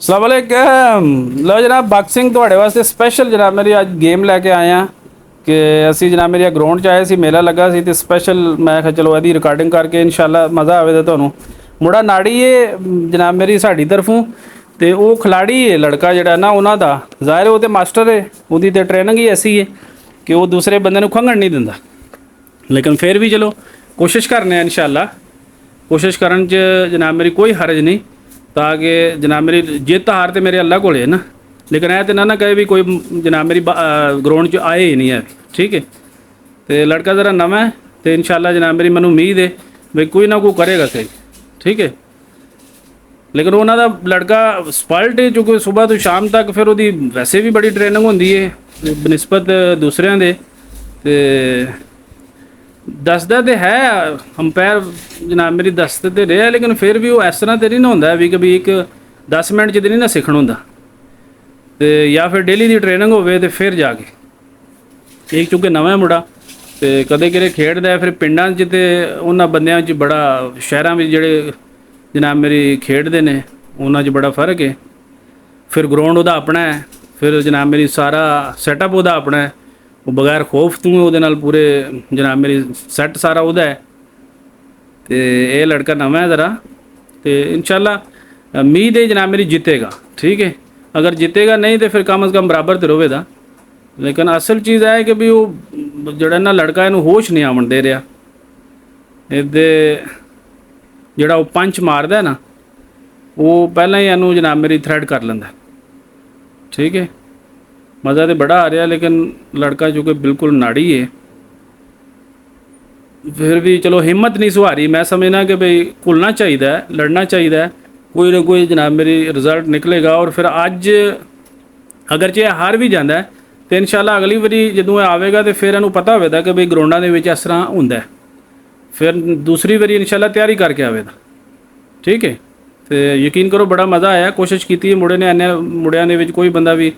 ਸਲਾਮੁਅਲੈਕਮ। ਲਓ ਜਨਾਬ, ਬਖਸ਼ ਸਿੰਘ ਤੁਹਾਡੇ ਵਾਸਤੇ ਸਪੈਸ਼ਲ ਜਨਾਬ ਮੇਰੀ ਅੱਜ ਗੇਮ ਲੈ ਕੇ ਆਏ ਆ ਕਿ ਅਸੀਂ ਜਨਾਬ ਮੇਰੀ ਗਰਾਊਂਡ 'ਚ ਆਏ ਸੀ, ਮੇਲਾ ਲੱਗਾ ਸੀ ਤੇ ਸਪੈਸ਼ਲ ਮੈਂ ਕਿਹਾ ਚਲੋ ਇਹਦੀ ਰਿਕਾਰਡਿੰਗ ਕਰਕੇ ਇਨਸ਼ਾਅੱਲਾ ਮਜ਼ਾ ਆਵੇ ਤਾਂ ਤੁਹਾਨੂੰ। ਮੁੰਡਾ ਨਾੜੀ ਏ ਜਨਾਬ ਮੇਰੀ ਸਾਡੀ ਤਰਫੋਂ, ਤੇ ਉਹ ਖਿਲਾੜੀ ਏ ਲੜਕਾ ਜਿਹੜਾ ਨਾ ਉਹਨਾਂ ਦਾ ਜ਼ਾਹਿਰ ਉਹ ਤੇ ਮਾਸਟਰ ਏ, ਉਹਦੀ ਤੇ ਟ੍ਰੇਨਿੰਗ ਹੀ ਐਸੀ ਹੈ ਕਿ ਉਹ ਦੂਸਰੇ ਬੰਦੇ ਨੂੰ ਖੰਘਣ ਨਹੀਂ ਦਿੰਦਾ। ਲੇਕਿਨ ਫਿਰ ਵੀ ਚਲੋ ਕੋਸ਼ਿਸ਼ ਕਰਨੇ ਆ ਇਨਸ਼ਾਅੱਲਾ। ਕੋਸ਼ਿਸ਼ ਕਰਨ 'ਚ ਜਨਾਬ ਮੇਰੀ ਕੋਈ ਹਰਜ ਨਹੀਂ, ਤਾਂ ਕਿ ਜਨਾਬ ਮੇਰੀ ਜਿੱਤ ਹਾਰ ਤੇ ਮੇਰੇ ਅੱਲਾ ਕੋਲ है ना। लेकिन ऐ तो ना कहे भी कोई जनाब मेरी ग्राउंड च आए ही नहीं है, ठीक है। तो लड़का ज़रा नवा है तो इंशाल्लाह जनाब मेरी मैनू उम्मीद है भी कोई ना कोई करेगा सही, ठीक है। लेकिन उन्होंने लड़का स्पल्ट है जो कि सुबह तो शाम तक फिर वो वैसे भी बड़ी ट्रेनिंग होंगी है बनिस्बत दूसरों के। तो दसदा तो है अंपायर जनाब मेरी दसते तो रहा, लेकिन फिर भी वो इस तरह तो नहीं ना होंदा भी कि भी एक 10 मिनट च नहीं ना सीखना होंदा, तो या फिर डेली की ट्रेनिंग होवे तो फिर जाके एक चूँकि नवा मुंडा तो कदे किते खेडदा फिर पिंडां च ते उन्हां बंदियां च बड़ा शहरां विच जिहड़े जनाब मेरी खेडदे ने उन्हां च बड़ा फर्क है। फिर ग्राउंड उहदा अपना है, फिर जनाब मेरी सारा सैटअप उहदा अपना है, वो बगैर खौफ तू ਉਹਦੇ ਨਾਲ पूरे जनाब मेरी सैट सारा ਉਹਦਾ है। तो ये लड़का नवा है ज़रा, तो इंशाल्लाह उम्मीद है जनाब मेरी जीतेगा, ठीक है। अगर जीतेगा नहीं तो फिर कम अज़ कम बराबर तो रोवेगा। लेकिन असल चीज़ है कि भी वो जड़ा ना लड़का इनू होश नहीं आवन दे रहा, ਇਹਦੇ ਜਿਹੜਾ ਉਹ पंच मारदा है ना वो पहला ही इनू जनाब मेरी थ्रेड कर लेंदा, ठीक है। मज़ा तो बड़ा आ रहा, लेकिन लड़का जो कि बिल्कुल नाड़ी है। फिर भी चलो हिम्मत नहीं सुहारी, मैं समझना कि भाई घुलना चाहिए, लड़ना चाहिए, कोई ना कोई जनाब मेरी रिजल्ट निकलेगा। और फिर अज अगर जे हार भी जाता है तो इंशाल्लाह अगली बारी जो आवेगा तो फिर इन्हू पता होगा कि भाई ग्राउंडा के इस तरह होंदा है, फिर दूसरी बारी इंशाल्लाह तैयारी करके आवेगा, ठीक है। तो यकीन करो बड़ा मज़ा आया, कोशिश की मुंडे ने, इन्ने मुंडियां दे विच कोई बंदा भी